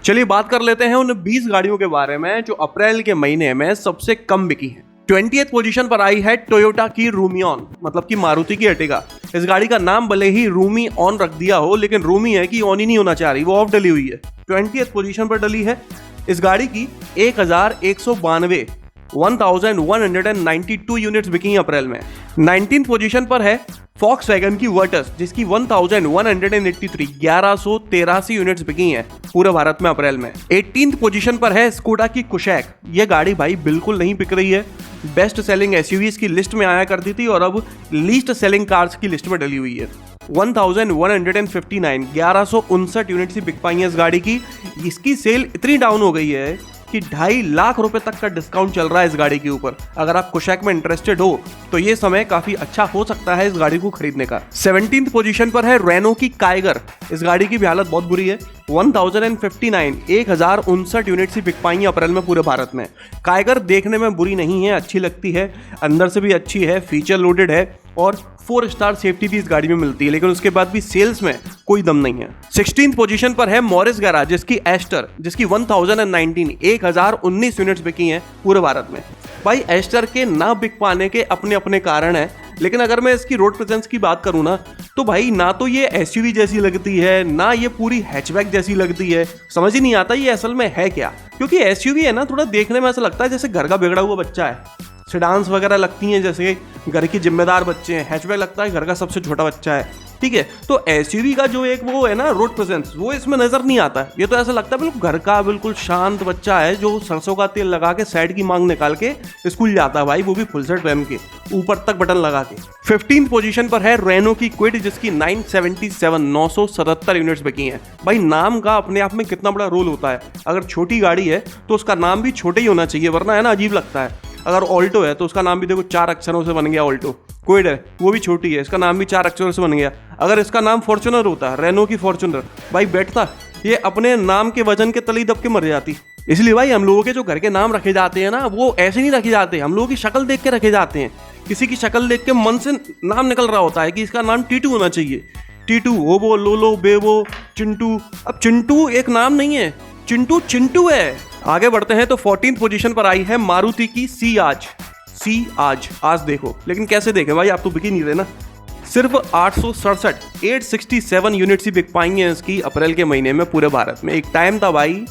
चलिए बात कर लेते हैं उन 20 गाड़ियों के बारे में जो अप्रैल के महीने में सबसे कम बिकी हैं। 20th पोजीशन पर आई है टोयोटा की रूमियन, मतलब कि मारुति की अर्टिगा। इस गाड़ी का नाम भले ही रूमी ऑन रख दिया हो, लेकिन रूमी है कि ऑन ही नहीं होना चाह रही, वो ऑफ डली हुई है। 20th पोजीशन पर डली है। इस गाड़ी की 1192 यूनिट्स बिकी अप्रैल में। 19th पोजीशन पर है फॉक्सवैगन की वर्टस, जिसकी 1183 यूनिट्स बिकी हैं पूरे भारत में अप्रैल में। 18th पोजीशन पर है स्कोडा की कुशैक। ये गाड़ी भाई बिल्कुल नहीं बिक रही है, बेस्ट सेलिंग एसयूवीज की लिस्ट में आया करती थी और अब लीस्ट सेलिंग कार्स की लिस्ट में डली हुई है। 1159 यूनिट ही बिक पाई है इस गाड़ी की। इसकी सेल इतनी डाउन हो गई है कि 2.5 लाख रुपए तक का डिस्काउंट चल रहा है इस गाड़ी के ऊपर। अगर आप कुशैक में इंटरेस्टेड हो तो ये समय काफी अच्छा हो सकता है इस गाड़ी को खरीदने का। 17th पोजीशन पर है रेनो की काइगर। इस गाड़ी की भी हालत बहुत बुरी है। 1059 यूनिट ही बिक पाई है अप्रैल में पूरे भारत में। काइगर देखने में बुरी नहीं है, अच्छी लगती है, अंदर से भी अच्छी है, फीचर लोडेड है और 4 स्टार सेफ्टी भी इस गाड़ी में मिलती है, लेकिन उसके बाद भी सेल्स में कोई दम नहीं है। 16th पोजीशन पर है मॉरिस गैराज, जिसकी एस्टर, जिसकी 1019 यूनिट्स बिकी हैं पूरे भारत में। भाई एस्टर के ना बिक पाने के अपने अपने कारण है, लेकिन अगर मैं इसकी रोड प्रेजेंस की बात करूं ना, तो भाई ना तो ये एसयूवी जैसी लगती है, ना ये पूरी हैचबैक जैसी लगती है। समझ ही नहीं आता ये असल में है क्या, क्योंकि एसयूवी है ना, थोड़ा देखने में ऐसा लगता है जैसे घर का बिगड़ा हुआ बच्चा है। सेडान्स वगैरह लगती हैं जैसे घर की जिम्मेदार बच्चे हैं, हैचबैक लगता है घर का सबसे छोटा बच्चा है। ठीक है, तो एसयूवी का जो एक वो है ना रोड प्रेजेंस, वो इसमें नजर नहीं आता है। ये तो ऐसा लगता है बिल्कुल घर का बिल्कुल शांत बच्चा है जो सरसों का तेल लगा के साइड की मांग निकाल के स्कूल जाता है भाई, वो भी फुल सेट पहन के, ऊपर तक बटन लगा के। 15th पोजीशन पर है रेनो की क्विड, जिसकी 977 यूनिट्स बिकी हैं। भाई नाम का अपने आप में कितना बड़ा रोल होता है। अगर छोटी गाड़ी है तो उसका नाम भी छोटे ही होना चाहिए, वरना है ना अजीब लगता है। अगर ऑल्टो है तो उसका नाम भी देखो 4 अक्षरों से बन गया ऑल्टो। क्विड है वो भी छोटी है, इसका नाम भी 4 अक्षरों से बन गया। अगर इसका नाम फॉर्च्यूनर होता, रेनो की फॉर्च्यूनर, भाई बैठता ये अपने नाम के वजन के तले दब के मर जाती। इसलिए भाई हम लोगों के जो घर के नाम रखे जाते हैं ना, वो ऐसे नहीं रखे जाते, हम लोगों की शक्ल देख के रखे जाते हैं। किसी की शक्ल देख के मन से नाम निकल रहा होता है कि इसका नाम टीटू होना चाहिए। टीटू, ओबो, लोलो, बेबो, चिंटू। अब चिंटू एक नाम नहीं है, चिंटू चिंटू है। आगे बढ़ते हैं तो 14th पोजीशन पर आई है मारुति की सी आज देखो, लेकिन कैसे देखें भाई, आप तो बिक ही नहीं रहे ना। सिर्फ 867 यूनिट्स ही बिक पाएंगे इसकी अप्रैल के महीने में पूरे भारत में। एक टाइम था भाई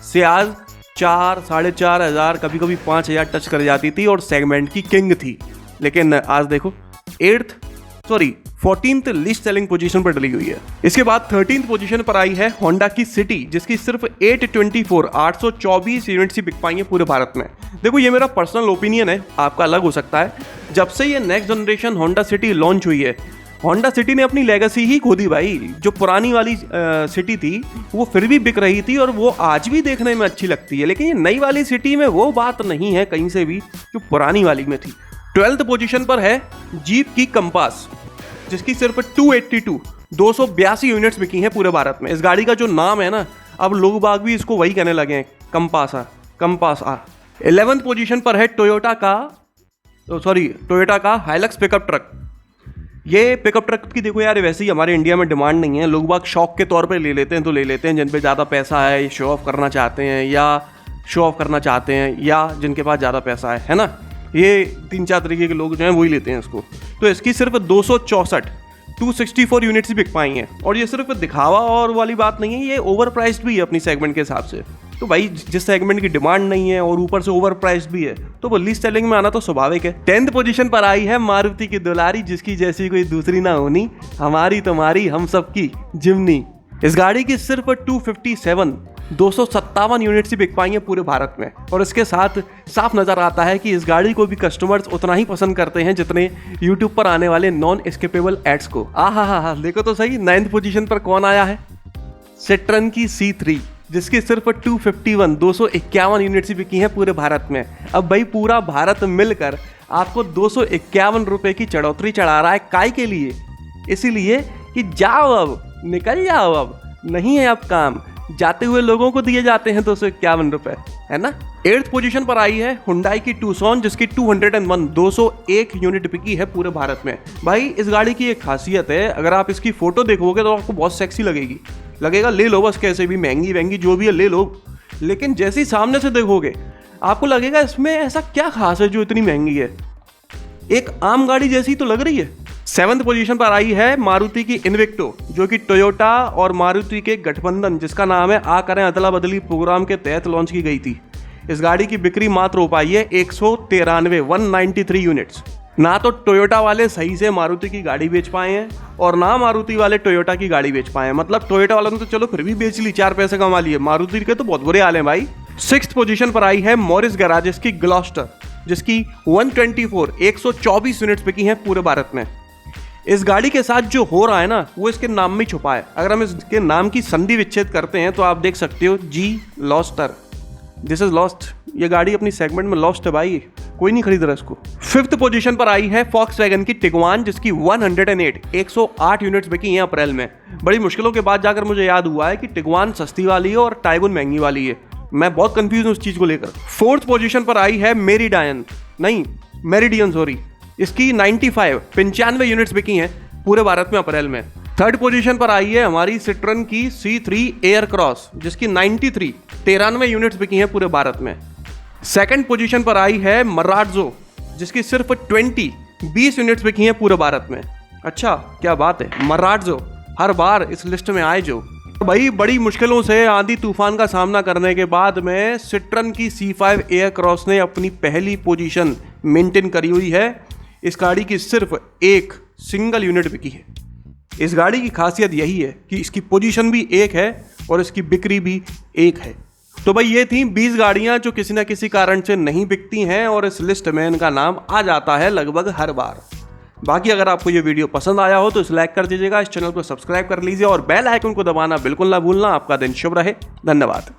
सियाज 4, 4,500, कभी कभी 5,000 टच कर जाती थी और सेगमेंट की किंग थी, लेकिन आज देखो 14th लिस्ट सेलिंग पोजीशन पर डली हुई है। इसके बाद 13th पोजीशन पर आई है होंडा की सिटी, जिसकी सिर्फ 824 यूनिट्स ही बिक पाई है पूरे भारत में। देखो ये मेरा पर्सनल ओपिनियन है, आपका अलग हो सकता है। जब से ये next generation Honda city launch हुई है, होंडा सिटी ने अपनी लेगेसी ही खो दी भाई। जो पुरानी वाली सिटी थी वो फिर भी बिक रही थी और वो आज भी देखने में अच्छी लगती है, लेकिन ये नई वाली सिटी में वो बात नहीं है कहीं से भी जो पुरानी वाली में थी। 12th पोजीशन पर है जीप की कंपास, जिसकी सिर्फ 282 यूनिट्स बिकी हैं पूरे भारत में। इस गाड़ी का जो नाम है ना, अब लोग बाग भी इसको वही कहने लगे हैं, कंपास आ। 11th पोजीशन पर है टोयोटा का हाइलक्स पिकअप ट्रक। ये पिकअप ट्रक की देखो यार, वैसे ही हमारे इंडिया में डिमांड नहीं है, लोग बाग शौक के तौर पे ले लेते हैं तो ले लेते हैं, जिन पे ज़्यादा पैसा है, शो ऑफ करना चाहते हैं या जिनके पास ज़्यादा पैसा है ना, ये 3-4 तरीके के लोग जो हैं वही लेते हैं इसको। तो इसकी सिर्फ 264 यूनिट्स ही बिक पाई हैं, और ये सिर्फ दिखावा और वाली बात नहीं है, ये ओवर प्राइस्ड भी है अपनी सेगमेंट के हिसाब से। तो भाई जिस सेगमेंट की डिमांड नहीं है और ऊपर से ओवर प्राइस्ड भी है, तो वो लिस्ट सेलिंग में आना तो स्वाभाविक है। 10th पोजीशन पर आई है मारुति की दुलारी, जिसकी जैसी कोई दूसरी ना होनी, हमारी तुम्हारी हम सबकी जिम्नी। इस गाड़ी की सिर्फ 257 यूनिट्स ही बिक पाई हैं पूरे भारत में, और इसके साथ साफ नजर आता है कि इस गाड़ी को भी कस्टमर्स उतना ही पसंद करते हैं जितने यूट्यूब पर आने वाले नॉन एस्केपेबल एड्स को। आहा, देखो तो सही, 9th पोजीशन पर कौन आया है? सिट्रन की C3, जिसकी सिर्फ 251 यूनिट्स ही बिकी हैं पूरे भारत में। अब भाई पूरा भारत मिलकर आपको 251 रुपए की चढ़ोतरी चढ़ा रहा है, काय के लिए? इसीलिए कि जाओ अब, निकल जाओ, अब नहीं है अब काम, जाते हुए लोगों को दिए जाते हैं 251 रुपए, है ना। 8th पोजीशन पर आई है हुंडई की टूसॉन, जिसकी 201 यूनिट बिकी है पूरे भारत में। भाई इस गाड़ी की एक खासियत है, अगर आप इसकी फोटो देखोगे तो आपको बहुत सेक्सी लगेगी, लगेगा ले लो बस, कैसे भी महंगी महंगी जो भी है ले लो। लेकिन जैसे ही सामने से देखोगे आपको लगेगा इसमें ऐसा क्या खास है जो इतनी महंगी है, एक आम गाड़ी जैसी तो लग रही है। 7th पोजीशन पर आई है मारुति की इन्विक्टो, जो कि टोयोटा और मारुति के गठबंधन जिसका नाम है आ करें अदला बदली प्रोग्राम के तहत लॉन्च की गई थी। इस गाड़ी की बिक्री मात्र हो पाई है 193 यूनिट्स। ना तो टोयोटा वाले सही से मारुति की गाड़ी बेच पाए हैं और ना मारुति वाले टोयोटा की गाड़ी बेच पाए हैं। मतलब टोयोटा वालों ने तो चलो फिर भी बेच ली, 4 पैसे कमा लिए, मारुति के तो बहुत बुरे हाल हैं भाई। 6th पोजीशन पर आई है मॉरिस गैराजेस की ग्लॉस्टर, जिसकी 124 यूनिट्स बिकी हैं पूरे भारत में। इस गाड़ी के साथ जो हो रहा है ना वो इसके नाम में छुपा है। अगर हम इसके नाम की संधि विच्छेद करते हैं तो आप देख सकते हो जी लॉस्टर, दिस इज लॉस्ट। ये गाड़ी अपनी सेगमेंट में लॉस्ट है भाई, कोई नहीं खरीद रहा इसको। 5th पोजीशन पर आई है फॉक्सवैगन की टिगवान, जिसकी 108 यूनिट्स बिकी हैं अप्रैल में। बड़ी मुश्किलों के बाद जाकर मुझे याद हुआ है कि टिगवान सस्ती वाली है और टाइगुन महंगी वाली है। मैं बहुत कंफ्यूज हूं उस चीज को लेकर। 4th पोजीशन पर आई है मेरिडियन सॉरी, इसकी 95 यूनिट्स बिकी हैं पूरे भारत में अप्रैल में। 3rd पोजीशन पर आई है हमारी सिट्रन की C3 एयर क्रॉस, जिसकी 93 यूनिट्स बिकी हैं पूरे भारत में। 2nd पोजीशन पर आई है मराडजो, जिसकी सिर्फ 20 यूनिट्स बिकी हैं पूरे भारत में। अच्छा क्या बात है, मराडजो हर बार इस लिस्ट में आए जो। भाई बड़ी मुश्किलों से आंधी तूफान का सामना करने के बाद में सिट्रन की C5 एयर क्रॉस ने अपनी पहली पोजीशन मेंटेन करी हुई है। इस गाड़ी की सिर्फ एक सिंगल यूनिट बिकी है। इस गाड़ी की खासियत यही है कि इसकी पोजीशन भी एक है और इसकी बिक्री भी एक है। तो भाई ये थी 20 गाड़ियां जो किसी ना किसी कारण से नहीं बिकती हैं और इस लिस्ट में इनका नाम आ जाता है लगभग हर बार। बाकी अगर आपको ये वीडियो पसंद आया हो तो इसे लाइक कर दीजिएगा, इस चैनल को सब्सक्राइब कर लीजिए और बेल आइकन को दबाना बिल्कुल ना भूलना। आपका दिन शुभ रहे, धन्यवाद।